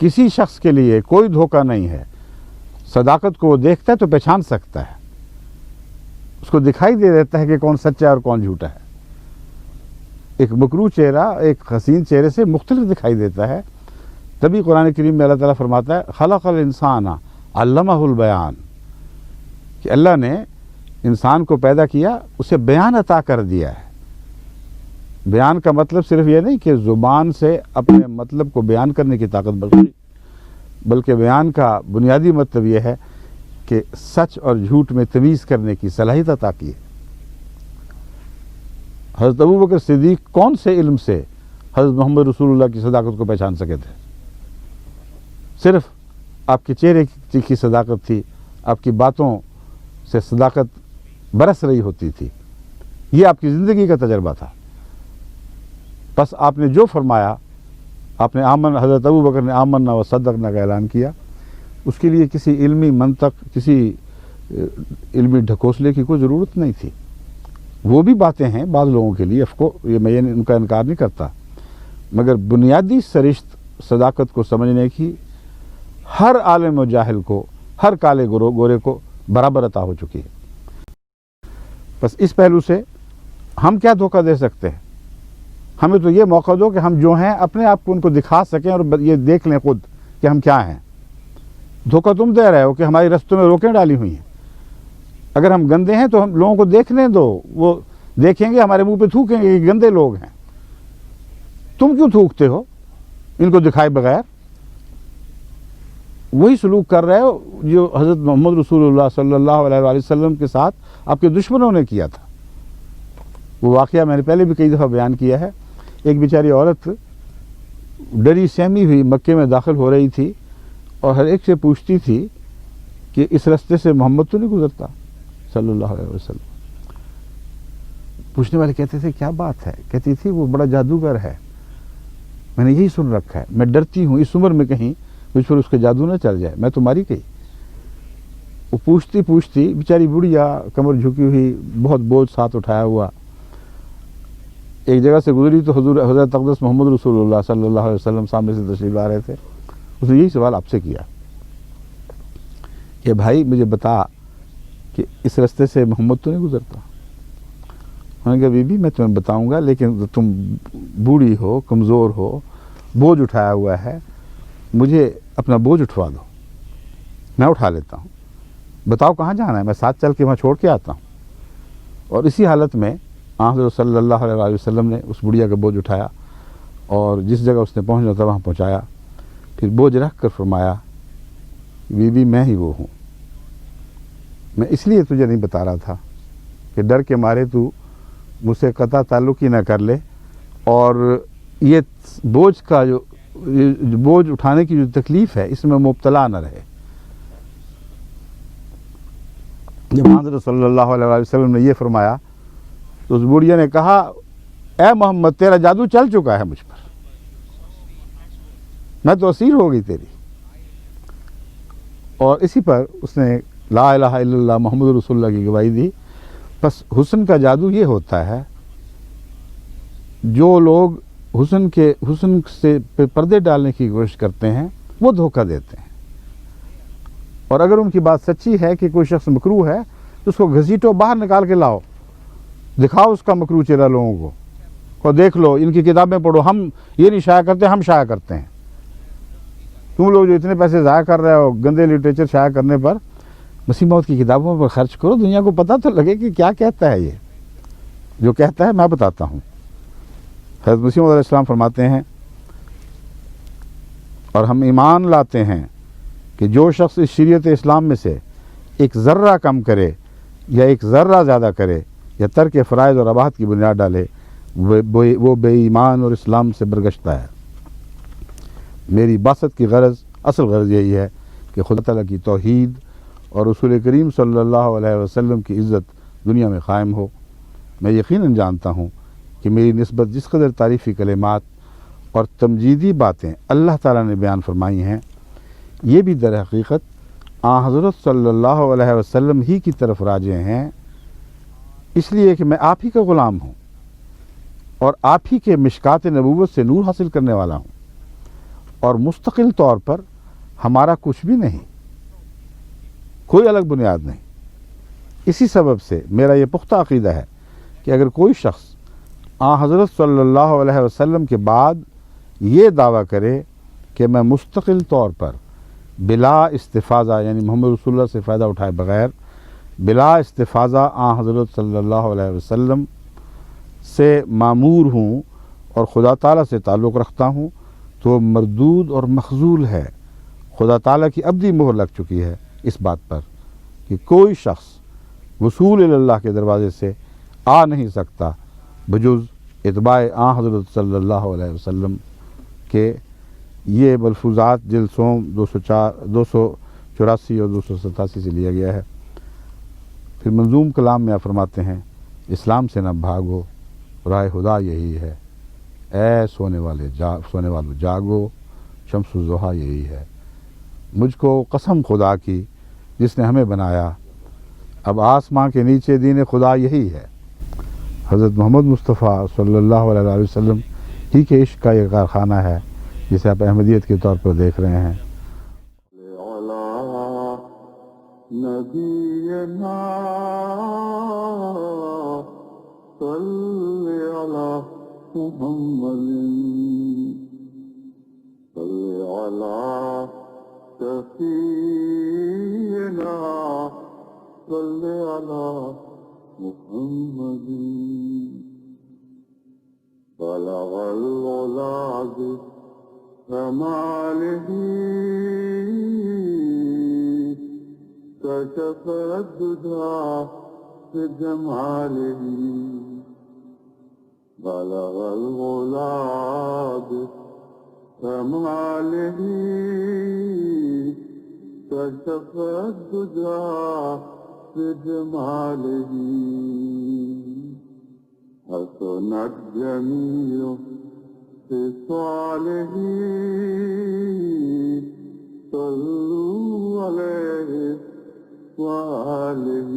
किसी शख्स के लिए कोई धोखा नहीं है। सदाकत को वो देखता है तो पहचान सकता है, उसको दिखाई दे देता है कि कौन सच्चा है और कौन झूठा है। एक मकरू चेहरा एक हसीन चेहरे से मुख्तलिफ दिखाई देता है। तभी कुरान करीम में अल्लाह ताला फरमाता है खलक़ल इंसान अल्लमहुल बयान, कि अल्लाह ने इंसान को पैदा किया, उसे बयान अता कर दिया है। बयान का मतलब सिर्फ ये नहीं कि ज़ुबान से अपने मतलब को बयान करने की ताकत बख्शी, बल्कि बयान का बुनियादी मतलब यह है कि सच और झूठ में तमीज़ करने की सलाहियत अता की है। हज़रत अबू बकर सिद्दीक़ कौन से इल्म से हज़रत मोहम्मद रसूलुल्लाह की सदाकत को पहचान सके थे? सिर्फ आपके चेहरे की सदाकत थी, आपकी बातों से सदाकत बरस रही होती थी, ये आपकी ज़िंदगी का तजर्बा था। बस आपने जो फरमाया, आपने आमन, हज़रत अबू बकर ने आमन्ना व सद्दक़ना का ऐलान किया, उसके लिए किसी इल्मी मंतक, किसी इल्मी ढकोसले की कोई ज़रूरत नहीं थी। वो भी बातें हैं बाज़ लोगों के लिए, ये मैं उनका इनकार नहीं करता, मगर बुनियादी सरिश्त सदाकत को समझने की हर आलिम व जाहिल को, हर काले गोरे को बराबर अता हो चुकी है। बस इस पहलू से हम क्या धोखा दे सकते हैं? हमें तो ये मौका दो कि हम जो हैं अपने आप को उनको दिखा सकें और ये देख लें खुद कि हम क्या हैं। धोखा तुम दे रहे हो कि हमारी रस्तों में रोकें डाली हुई हैं। अगर हम गंदे हैं तो हम लोगों को देखने दो, वो देखेंगे, हमारे मुंह पे थूकेंगे कि गंदे लोग हैं। तुम क्यों थूकते हो इनको दिखाए बगैर? वही सलूक कर रहे हो जो हज़रत मोहम्मद रसूलुल्लाह सल्लल्लाहु अलैहि वसल्लम के साथ आपके दुश्मनों ने किया था। वो वाक़या मैंने पहले भी कई दफ़ा बयान किया है। एक बेचारी औरत डरी सहमी हुई मक्के में दाखिल हो रही थी और हर एक से पूछती थी कि इस रास्ते से मोहम्मद तो नहीं गुजरता सल्लल्लाहु अलैहि वसल्लम। पूछने वाले कहते थे क्या बात है? कहती थी वो बड़ा जादूगर है, मैंने यही सुन रखा है, मैं डरती हूँ इस उम्र में कहीं मुझ पर उसके जादू न चल जाए, मैं तुम्हारी गई। वो पूछती पूछती बेचारी बुढ़िया कमर झुकी हुई, बहुत बोझ साथ उठाया हुआ, एक जगह से गुजरी तो हज़रत अक़दस मोहम्मद रसूलुल्लाह सल्लल्लाहु अलैहि वसल्लम सामने से तशरीफ़ ला रहे थे। उसने यही सवाल आपसे किया कि भाई मुझे बता कि इस रास्ते से मोहम्मद तो नहीं गुजरता। उन्होंने कहा बीबी मैं तुम्हें बताऊंगा, लेकिन तुम बूढ़ी हो, कमज़ोर हो, बोझ उठाया हुआ है, मुझे अपना बोझ उठवा दो, मैं उठा लेता हूँ। बताओ कहाँ जाना है, मैं साथ चल के वहाँ छोड़ के आता हूँ। और इसी हालत में हज़रत सल्लल्लाहु अलैहि वसल्लम ने उस बुढ़िया का बोझ उठाया और जिस जगह उसने पहुँचना था वहाँ पहुँचाया। फिर बोझ रख कर फरमाया बीबी मैं ही वो हूँ, मैं इसलिए तुझे नहीं बता रहा था कि डर के मारे तू मुझसे कता ताल्लुक़ ही ना कर ले और ये बोझ का जो बोझ उठाने की जो तकलीफ़ है इसमें मुब्तला न रहे। जब हज़रत सल्लल्लाहु अलैहि वसल्लम ने ये फरमाया तो उस बुढ़िया ने कहा ए मोहम्मद तेरा जादू चल चुका है मुझ पर, मैं तो असीर हो गई तेरी। और इसी पर उसने ला इलाहा इल्लल्लाह मोहम्मद रसूलुल्लाह की गवाही दी। बस हुस्न का जादू ये होता है, जो लोग हुस्न से पर्दे डालने की कोशिश करते हैं वो धोखा देते हैं। और अगर उनकी बात सच्ची है कि कोई शख्स मकरू है तो उसको घसीटो, बाहर निकाल के लाओ, दिखाओ उसका मकरू चेहरा लोगों को, और देख लो इनकी किताबें पढ़ो, हम ये नहीं शाया करते, हम शाया करते हैं। तुम लोग जो इतने पैसे ज़ाया कर रहे हो गंदे लिटरेचर शाया करने पर, मसीह मौद की किताबों पर खर्च करो, दुनिया को पता तो लगे कि क्या कहता है ये। जो कहता है मैं बताता हूँ। हज़रत मसीह मौद अलैहिस्सलाम फरमाते हैं और हम ईमान लाते हैं कि जो शख्स इस शरीयत इस्लाम में से एक ज़र्रा कम करे या एक ज़र्रा ज़्यादा करे या तर्क फ़राइज़ और अबाहत की बुनियाद डाले वो बेईमान और इस्लाम से बरगश्ता है। मेरी बासत की गरज, असल गरज यही है कि खुदा ताला की तौहीद और रसूल करीम सल्लल्लाहु अलैहि वसल्लम की इज़्ज़त दुनिया में क़ायम हो। मैं यकीनन जानता हूँ कि मेरी निस्बत जिस कदर तारीफ़ी कलिमात और तमजीदी बातें अल्लाह ताला ने बयान फरमाई हैं, ये भी दर हकीकत हज़रत सल्लल्लाहु अलैहि वसल्लम ही की तरफ राजे हैं, इसलिए कि मैं आप ही का ग़ुलाम हूँ और आप ही के मिशकात नबूवत से नूर हासिल करने वाला हूँ। اور مستقل طور پر ہمارا کچھ بھی نہیں، کوئی الگ بنیاد نہیں۔ اسی سبب سے میرا یہ پختہ عقیدہ ہے کہ اگر کوئی شخص حضرت صلی اللہ علیہ وسلم کے بعد یہ دعویٰ کرے کہ میں مستقل طور پر بلا استفاضہ، یعنی محمد رسول اللہ سے فائدہ اٹھائے بغیر بلا استفاضہ حضرت صلی اللہ علیہ وسلم سے معمور ہوں اور خدا تعالیٰ سے تعلق رکھتا ہوں، تو مردود اور مخذول ہے۔ خدا تعالیٰ کی ابدی مہر لگ چکی ہے اس بات پر کہ کوئی شخص وصول اللہ کے دروازے سے آ نہیں سکتا بجز اتباع حضرت صلی اللہ علیہ وسلم کے۔ یہ ملفوظات جلسوں 284 اور 287 سے لیا گیا ہے۔ پھر منظوم کلام میں آپ فرماتے ہیں، اسلام سے نہ بھاگو، راہ خدا یہی ہے، اے سونے والو جاگو، شمس الضحیٰ یہی ہے۔ مجھ کو قسم خدا کی جس نے ہمیں بنایا، اب آسماں کے نیچے دین خدا یہی ہے۔ حضرت محمد مصطفیٰ صلی اللہ علیہ وسلم ہی کے عشق کا یہ کارخانہ ہے جسے آپ احمدیت کے طور پر دیکھ رہے ہیں۔ نبینا صلی علی محمد صلی علی شفیعنا صلی علی محمد بلغ العلا بکمالہ کشف الدجى بجماله بلغ العلا بكماله كشف الدجى بجماله حسنت جميع خصاله صلوا عليه وآله